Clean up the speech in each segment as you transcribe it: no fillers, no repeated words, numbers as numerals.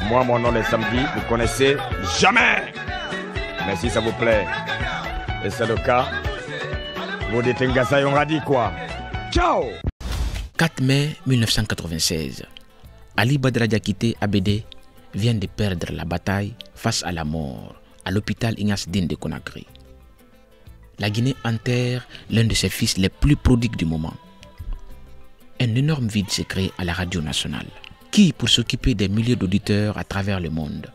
Moi, mon nom est Samedi, vous connaissez jamais. Mais si ça vous plaît, et c'est le cas, vous dites Ngassa, on a dit quoi? Ciao! 4 mai 1996, Ali Badara Diakité ABD vient de perdre la bataille face à la mort à l'hôpital Ignace Dine de Conakry. La Guinée enterre l'un de ses fils les plus prodigues du moment. Un énorme vide s'est créé à la radio nationale. Qui pour s'occuper des milliers d'auditeurs à travers le monde?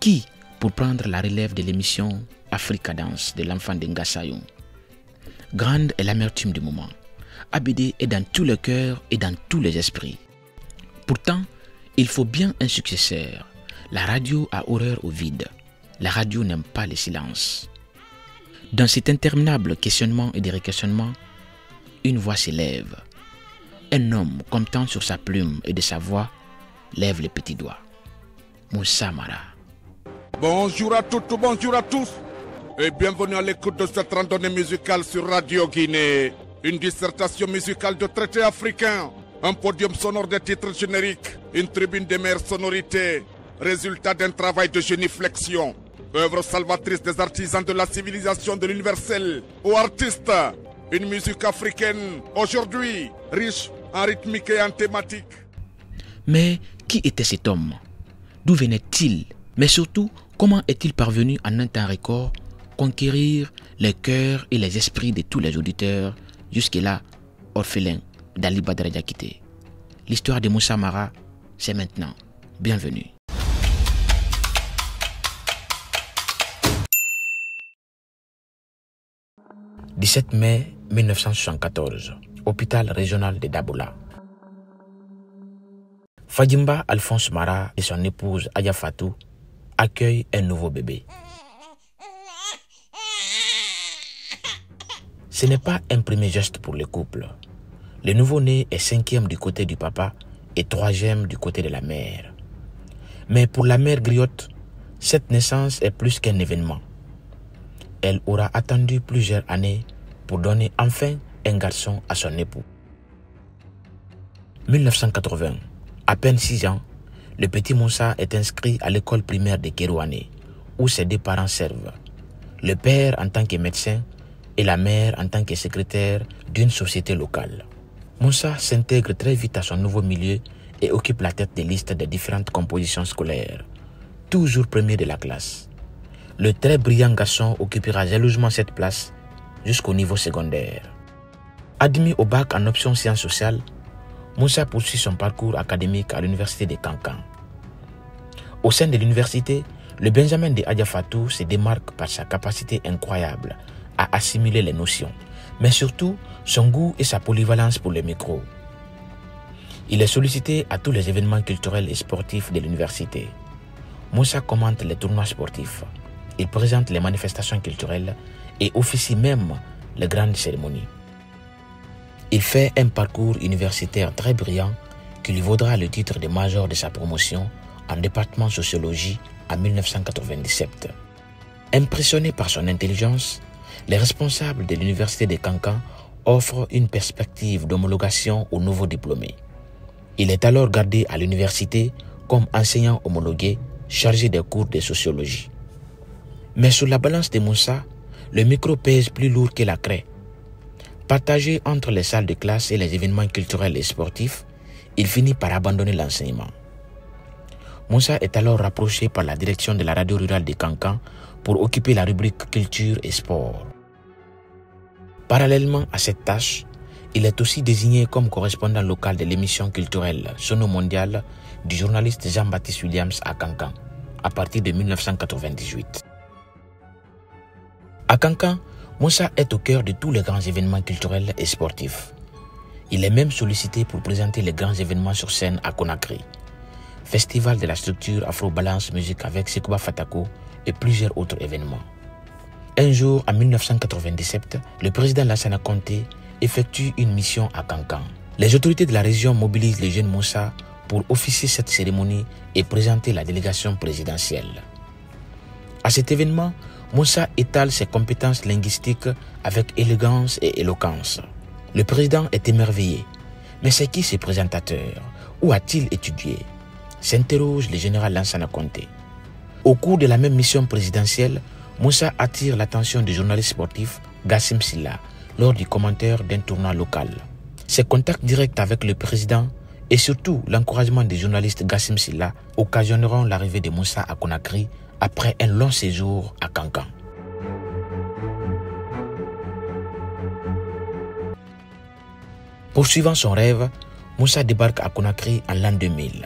Qui pour prendre la relève de l'émission Africa Dance de l'enfant de Ngassa-Yung? Grande est l'amertume du moment. ABD est dans tous les cœurs et dans tous les esprits. Pourtant, il faut bien un successeur. La radio a horreur au vide. La radio n'aime pas le silence. Dans cet interminable questionnement et questionnements, une voix s'élève. Un homme, comptant sur sa plume et de sa voix, lève le petit doigt. Moussa Mara. Bonjour à toutes, bonjour à tous, et bienvenue à l'écoute de cette randonnée musicale sur Radio Guinée. Une dissertation musicale de traité africain, un podium sonore de titres génériques, une tribune des meilleures sonorités, résultat d'un travail de géniflexion, œuvre salvatrice des artisans de la civilisation de l'universel, aux artistes, une musique africaine, aujourd'hui, riche en rythmique et en thématique. Mais qui était cet homme? D'où venait-il? Mais surtout, comment est-il parvenu en un temps record conquérir les cœurs et les esprits de tous les auditeurs, jusque-là orphelins d'Ali Badara Diakité? L'histoire de Moussa Mara, c'est maintenant. Bienvenue. « 17 mai 1974, hôpital régional de Dabola. Fadimba Alphonse Mara et son épouse Aya Fatou accueillent un nouveau bébé. Ce n'est pas un premier geste pour le couple. Le nouveau-né est 5e du côté du papa et 3e du côté de la mère. Mais pour la mère griotte, cette naissance est plus qu'un événement. Elle aura attendu plusieurs années pour donner enfin un garçon à son époux. 1980, à peine 6 ans, le petit Moussa est inscrit à l'école primaire de Kérouané, où ses deux parents servent. Le père en tant que médecin et la mère en tant que secrétaire d'une société locale. Moussa s'intègre très vite à son nouveau milieu et occupe la tête des listes des différentes compositions scolaires, toujours premier de la classe. Le très brillant garçon occupera jalousement cette place jusqu'au niveau secondaire. Admis au bac en option sciences sociales, Moussa poursuit son parcours académique à l'université de Kankan. Au sein de l'université, le Benjamin de Aya Fatou se démarque par sa capacité incroyable à assimiler les notions, mais surtout son goût et sa polyvalence pour le micro. Il est sollicité à tous les événements culturels et sportifs de l'université. Moussa commente les tournois sportifs. Il présente les manifestations culturelles et officie même les grandes cérémonies. Il fait un parcours universitaire très brillant qui lui vaudra le titre de major de sa promotion en département sociologie en 1997. Impressionné par son intelligence, les responsables de l'université de Kankan offrent une perspective d'homologation aux nouveaux diplômés. Il est alors gardé à l'université comme enseignant homologué chargé des cours de sociologie. Mais sur la balance de Moussa, le micro pèse plus lourd que la craie. Partagé entre les salles de classe et les événements culturels et sportifs, il finit par abandonner l'enseignement. Moussa est alors rapproché par la direction de la radio rurale de Kankan pour occuper la rubrique culture et sport. Parallèlement à cette tâche, il est aussi désigné comme correspondant local de l'émission culturelle Sono Mondial du journaliste Jean-Baptiste Williams à Kankan, à partir de 1998. À Kankan, Moussa est au cœur de tous les grands événements culturels et sportifs. Il est même sollicité pour présenter les grands événements sur scène à Conakry. Festival de la structure Afro Balance Musique avec Sekouba Fatako et plusieurs autres événements. Un jour, en 1997, le président Lassana Conté effectue une mission à Kankan. Les autorités de la région mobilisent le jeune Moussa pour officier cette cérémonie et présenter la délégation présidentielle. À cet événement, Moussa étale ses compétences linguistiques avec élégance et éloquence. Le président est émerveillé. Mais c'est qui ce présentateur? Où a-t-il étudié? s'interroge le général Lansana Conté. Au cours de la même mission présidentielle, Moussa attire l'attention du journaliste sportif Gassim Silla lors du commentaire d'un tournoi local. Ses contacts directs avec le président et surtout l'encouragement des journalistes Gassim Silla occasionneront l'arrivée de Moussa à Conakry après un long séjour à Kankan. Poursuivant son rêve, Moussa débarque à Conakry en l'an 2000.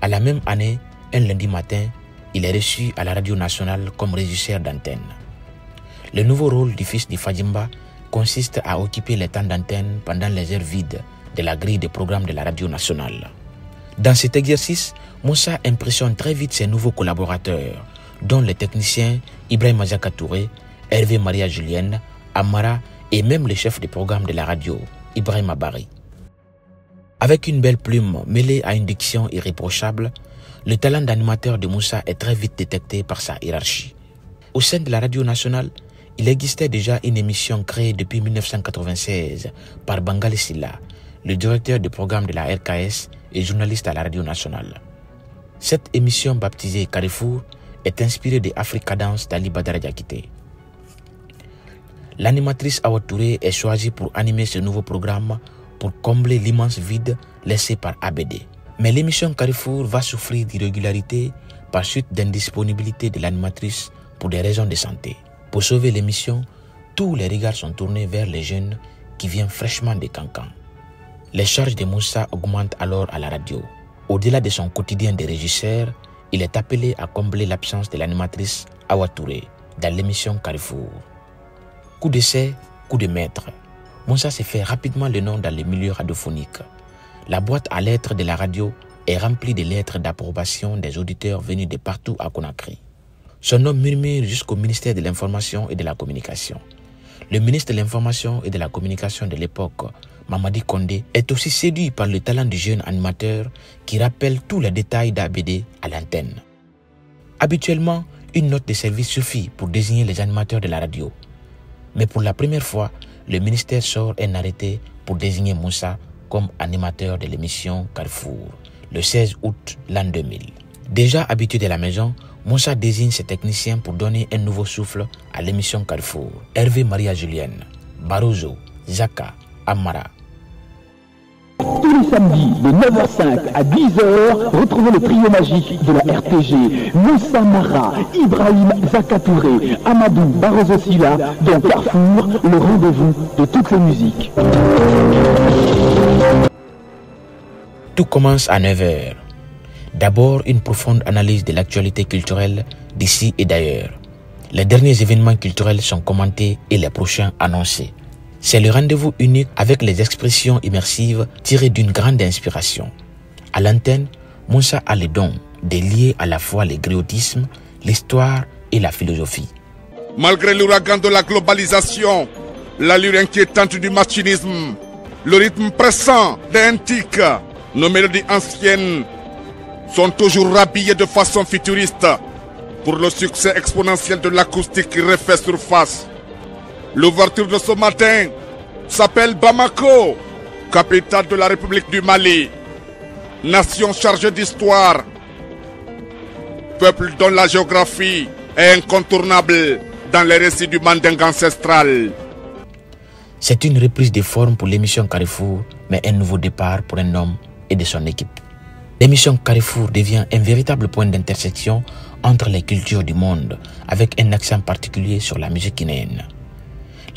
À la même année, un lundi matin, il est reçu à la radio nationale comme régisseur d'antenne. Le nouveau rôle du fils de Fadjimba consiste à occuper les temps d'antenne pendant les heures vides de la grille de programmes de la radio nationale. Dans cet exercice, Moussa impressionne très vite ses nouveaux collaborateurs, dont les techniciens Ibrahim Azaka Touré, Hervé Maria Julienne, Amara et même le chef de programme de la radio, Ibrahim Abari. Avec une belle plume mêlée à une diction irréprochable, le talent d'animateur de Moussa est très vite détecté par sa hiérarchie. Au sein de la radio nationale, il existait déjà une émission créée depuis 1996 par Bangali Silla, le directeur du programme de la RKS et journaliste à la radio nationale. Cette émission baptisée Carrefour est inspirée de Africa Dance d'Ali Badara Diakité. L'animatrice Awa Touré est choisie pour animer ce nouveau programme pour combler l'immense vide laissé par ABD. Mais l'émission Carrefour va souffrir d'irrégularités par suite d'indisponibilité de l'animatrice pour des raisons de santé. Pour sauver l'émission, tous les regards sont tournés vers les jeunes qui viennent fraîchement de Kankan. Les charges de Moussa augmentent alors à la radio. Au-delà de son quotidien de régisseur, il est appelé à combler l'absence de l'animatrice Awa Touré dans l'émission Carrefour. Coup d'essai, coup de maître. Moussa se fait rapidement le nom dans le milieu radiophonique. La boîte à lettres de la radio est remplie de lettres d'approbation des auditeurs venus de partout à Conakry. Son nom murmure jusqu'au ministère de l'Information et de la Communication. Le ministre de l'Information et de la Communication de l'époque, Mamadi Kondé, est aussi séduit par le talent du jeune animateur qui rappelle tous les détails d'ABD à l'antenne. Habituellement, une note de service suffit pour désigner les animateurs de la radio. Mais pour la première fois, le ministère sort un arrêté pour désigner Moussa comme animateur de l'émission Carrefour, le 16 août l'an 2000. Déjà habitué de la maison, Moussa désigne ses techniciens pour donner un nouveau souffle à l'émission Carrefour. Hervé Maria Julienne, Barozo, Zaka, Amara. Tous les samedis de 9h05 à 10h, retrouvez le trio magique de la RTG. Moussa Mara, Ibrahim Zakatouré, Amadou Barozo Silla dans Carrefour, le rendez-vous de toutes les musiques. Tout commence à 9h. D'abord, une profonde analyse de l'actualité culturelle d'ici et d'ailleurs. Les derniers événements culturels sont commentés et les prochains annoncés. C'est le rendez-vous unique avec les expressions immersives tirées d'une grande inspiration. À l'antenne, Moussa a le don de lier à la fois le griotisme, l'histoire et la philosophie. Malgré l'ouragan de la globalisation, l'allure inquiétante du machinisme, le rythme pressant des antiques, nos mélodies anciennes sont toujours rhabillées de façon futuriste pour le succès exponentiel de l'acoustique qui refait surface. L'ouverture de ce matin s'appelle Bamako, capitale de la République du Mali, nation chargée d'histoire, peuple dont la géographie est incontournable dans les récits du mandingue ancestral. C'est une reprise de forme pour l'émission Carrefour, mais un nouveau départ pour un homme et de son équipe. L'émission Carrefour devient un véritable point d'intersection entre les cultures du monde, avec un accent particulier sur la musique guinéenne.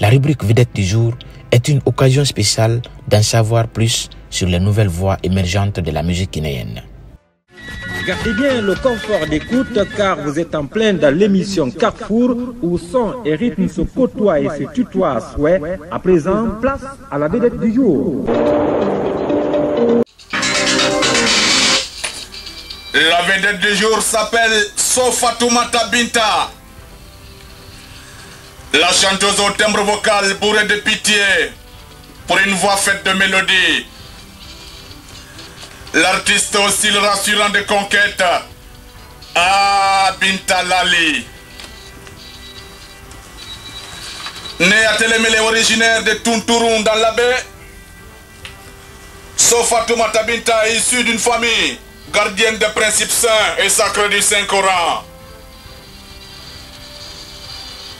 La rubrique vedette du jour est une occasion spéciale d'en savoir plus sur les nouvelles voix émergentes de la musique guinéenne. Gardez bien le confort d'écoute car vous êtes en plein dans l'émission Carrefour où son et rythme se côtoient et se tutoient à souhait. À présent, place à la vedette du jour. La vedette du jour s'appelle Sofatoumata Binta. La chanteuse au timbre vocal bourré de pitié pour une voix faite de mélodie. L'artiste au style rassurant de conquête. Binta Lali. Née à Télémélé, originaire de Tunturun dans la baie, Sofatoumata Binta est issue d'une famille gardienne des principes saints et sacrés du Saint-Coran.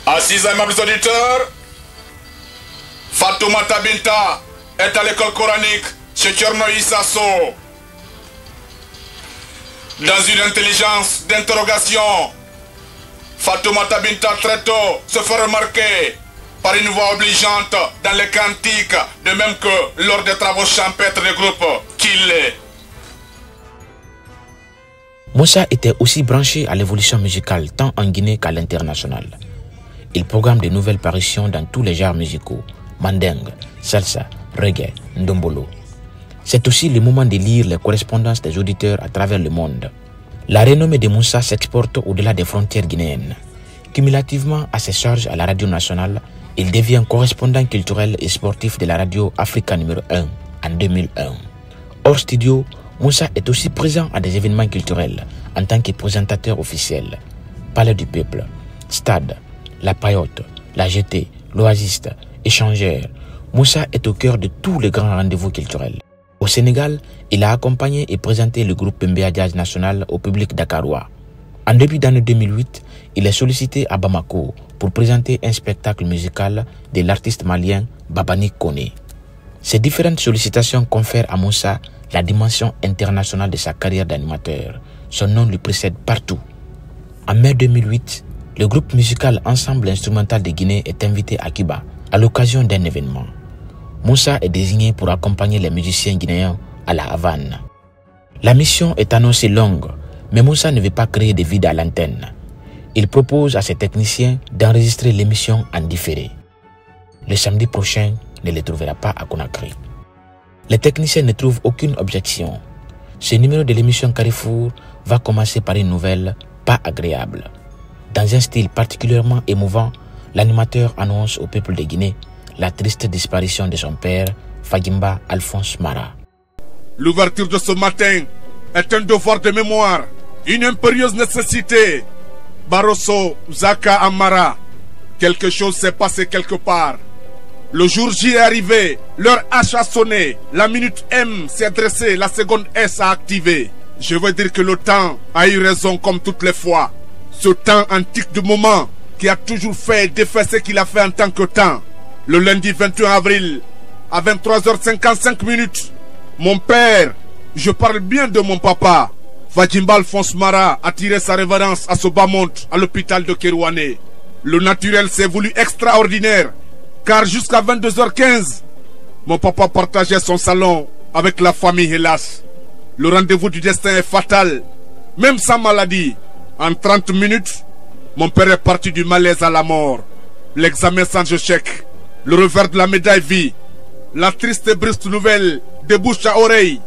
Assise, aimables auditeurs, Fatoumata Binta est à l'école coranique chez Tchernoï Sasso. Dans une intelligence d'interrogation, Fatoumata Binta très tôt se fait remarquer par une voix obligeante dans les cantiques, de même que lors des travaux champêtres du groupe qu'il est. Moussa était aussi branché à l'évolution musicale tant en Guinée qu'à l'international. Il programme de nouvelles parutions dans tous les genres musicaux, mandingue, salsa, reggae, ndombolo. C'est aussi le moment de lire les correspondances des auditeurs à travers le monde. La renommée de Moussa s'exporte au-delà des frontières guinéennes. Cumulativement à ses charges à la radio nationale, il devient correspondant culturel et sportif de la radio Africa numéro 1 en 2001. Hors studio, Moussa est aussi présent à des événements culturels en tant que présentateur officiel. Palais du Peuple, Stade, La Payotte, La GT, l'Oasiste, Échangeur. Moussa est au cœur de tous les grands rendez-vous culturels. Au Sénégal, il a accompagné et présenté le groupe Pembea Jazz National au public dakarois. En début d'année 2008, il est sollicité à Bamako pour présenter un spectacle musical de l'artiste malien Babani Koné. Ces différentes sollicitations confèrent à Moussa la dimension internationale de sa carrière d'animateur. Son nom lui précède partout. En mai 2008, le groupe musical Ensemble Instrumental de Guinée est invité à Cuba à l'occasion d'un événement. Moussa est désigné pour accompagner les musiciens guinéens à La Havane. La mission est annoncée longue, mais Moussa ne veut pas créer de vide à l'antenne. Il propose à ses techniciens d'enregistrer l'émission en différé. Le samedi prochain ne les trouvera pas à Conakry. Les techniciens ne trouvent aucune objection. Ce numéro de l'émission Carrefour va commencer par une nouvelle pas agréable. Dans un style particulièrement émouvant, l'animateur annonce au peuple de Guinée la triste disparition de son père, Fagimba Alphonse Mara. L'ouverture de ce matin est un devoir de mémoire, une impérieuse nécessité. Barroso, Zaka Amara, quelque chose s'est passé quelque part. Le jour J est arrivé, l'heure H a sonné, la minute M s'est dressée, la seconde S a activé. Je veux dire que le temps a eu raison comme toutes les fois. Ce temps antique du moment qui a toujours fait et défait ce qu'il a fait en tant que temps. Le lundi 21 avril, à 23h55, mon père, je parle bien de mon papa, Fagimba Alphonse Mara, a tiré sa révérence à ce bas monde à l'hôpital de Kérouané. Le naturel s'est voulu extraordinaire, car jusqu'à 22h15, mon papa partageait son salon avec la famille, hélas. Le rendez-vous du destin est fatal, même sans maladie. En 30 minutes, mon père est parti du malaise à la mort. L'examen sans échec, le revers de la médaille vie, la triste et brusque nouvelle de bouche à oreille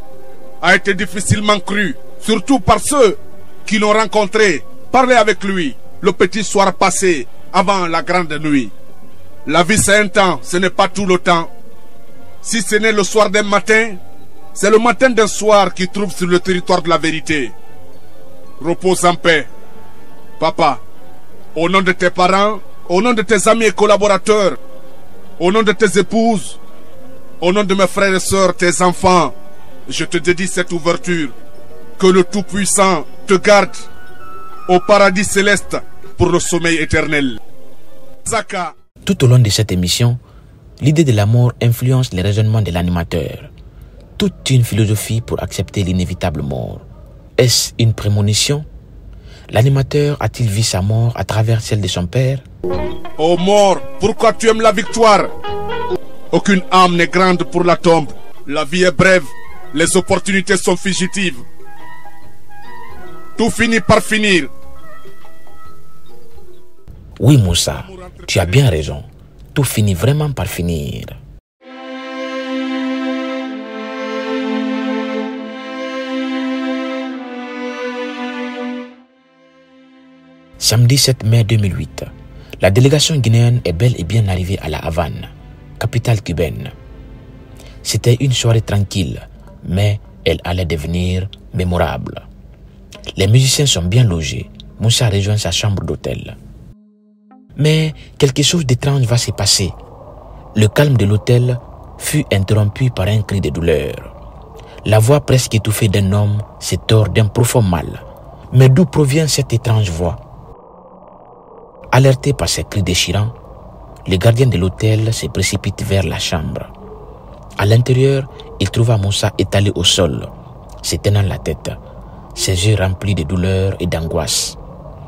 a été difficilement crue, surtout par ceux qui l'ont rencontré, parlé avec lui le petit soir passé avant la grande nuit. La vie c'est un temps, ce n'est pas tout le temps. Si ce n'est le soir d'un matin, c'est le matin d'un soir qui trouve sur le territoire de la vérité. Repose en paix. Papa, au nom de tes parents, au nom de tes amis et collaborateurs, au nom de tes épouses, au nom de mes frères et sœurs, tes enfants, je te dédie cette ouverture. Que le Tout-Puissant te garde au paradis céleste pour le sommeil éternel. Zaka. Tout au long de cette émission, l'idée de la mort influence les raisonnements de l'animateur. Toute une philosophie pour accepter l'inévitable mort. Est-ce une prémonition? L'animateur a-t-il vu sa mort à travers celle de son père? Ô mort, pourquoi tu aimes la victoire? Aucune âme n'est grande pour la tombe. La vie est brève, les opportunités sont fugitives. Tout finit par finir. Oui Moussa, tu as bien raison. Tout finit vraiment par finir. Samedi 7 mai 2008, la délégation guinéenne est bel et bien arrivée à La Havane, capitale cubaine. C'était une soirée tranquille, mais elle allait devenir mémorable. Les musiciens sont bien logés. Moussa rejoint sa chambre d'hôtel. Mais quelque chose d'étrange va se passer. Le calme de l'hôtel fut interrompu par un cri de douleur. La voix presque étouffée d'un homme se tord d'un profond mal. Mais d'où provient cette étrange voix? Alerté par ces cris déchirants, le gardien de l'hôtel se précipite vers la chambre. À l'intérieur, il trouva Moussa étalé au sol, se tenant la tête, ses yeux remplis de douleur et d'angoisse.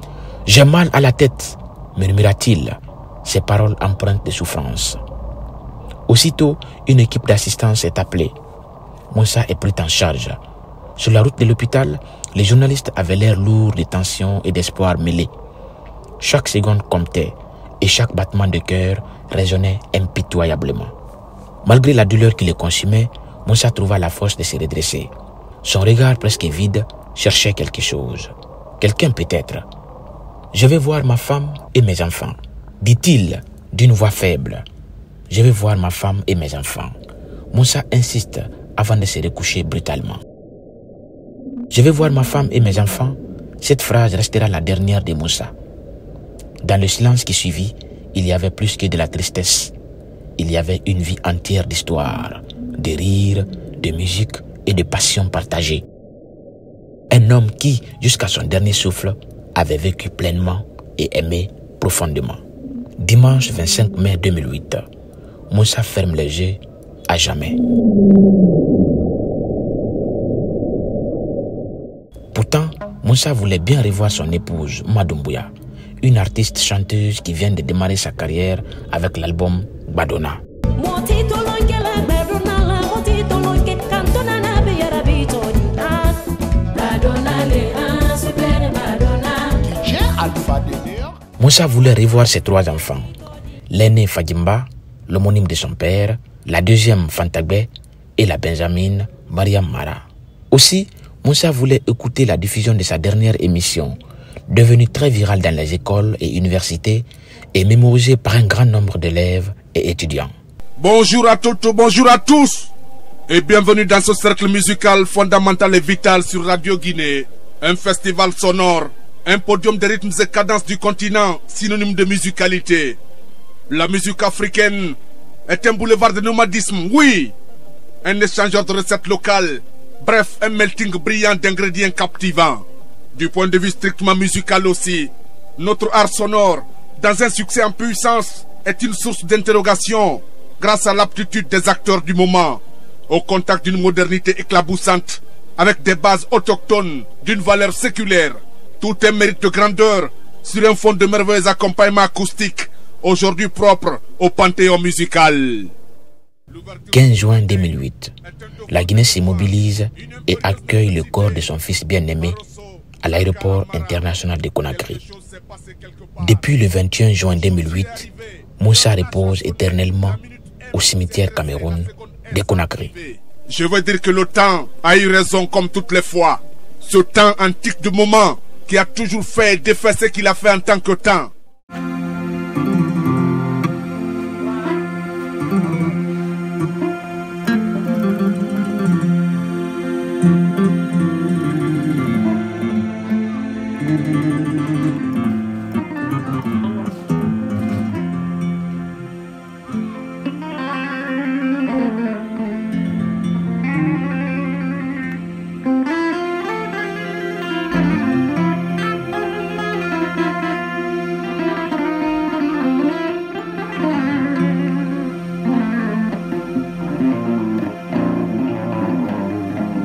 « J'ai mal à la tête », murmura-t-il, ses paroles empreintes de souffrance. Aussitôt, une équipe d'assistance est appelée. Moussa est pris en charge. Sur la route de l'hôpital, les journalistes avaient l'air lourds de tension et d'espoir mêlés. Chaque seconde comptait et chaque battement de cœur résonnait impitoyablement. Malgré la douleur qui le consumait, Moussa trouva la force de se redresser. Son regard presque vide cherchait quelque chose. Quelqu'un peut-être. « Je vais voir ma femme et mes enfants », dit-il d'une voix faible. « Je vais voir ma femme et mes enfants ». Moussa insiste avant de se recoucher brutalement. « Je vais voir ma femme et mes enfants », cette phrase restera la dernière de Moussa. Dans le silence qui suivit, il y avait plus que de la tristesse. Il y avait une vie entière d'histoire, de rires, de musique et de passion partagée. Un homme qui, jusqu'à son dernier souffle, avait vécu pleinement et aimé profondément. Dimanche 25 mai 2008, Moussa ferme les yeux à jamais. Pourtant, Moussa voulait bien revoir son épouse, Madoumbouya, une artiste chanteuse qui vient de démarrer sa carrière avec l'album Badona. Moussa voulait revoir ses 3 enfants. L'aîné Fadimba, l'homonyme de son père, la deuxième Fantagbe et la benjamine Mariam Mara. Aussi, Moussa voulait écouter la diffusion de sa dernière émission, devenue très virale dans les écoles et universités et mémorisée par un grand nombre d'élèves et étudiants. Bonjour à toutes, bonjour à tous et bienvenue dans ce cercle musical fondamental et vital sur Radio Guinée. Un festival sonore, un podium de rythmes et cadences du continent, synonyme de musicalité. La musique africaine est un boulevard de nomadisme, oui. Un échangeur de recettes locales, bref, un melting brillant d'ingrédients captivants. Du point de vue strictement musical aussi, notre art sonore, dans un succès en puissance, est une source d'interrogation grâce à l'aptitude des acteurs du moment, au contact d'une modernité éclaboussante, avec des bases autochtones d'une valeur séculaire. Tout un mérite de grandeur sur un fond de merveilleux accompagnement acoustique, aujourd'hui propre au panthéon musical. 15 juin 2008, la Guinée se mobilise et accueille le corps de son fils bien-aimé à l'aéroport international de Conakry. Depuis le 21 juin 2008, Moussa repose éternellement au cimetière Cameroun de Conakry. Je veux dire que le temps a eu raison comme toutes les fois. Ce temps antique de moment qui a toujours fait et défait ce qu'il a fait en tant que temps.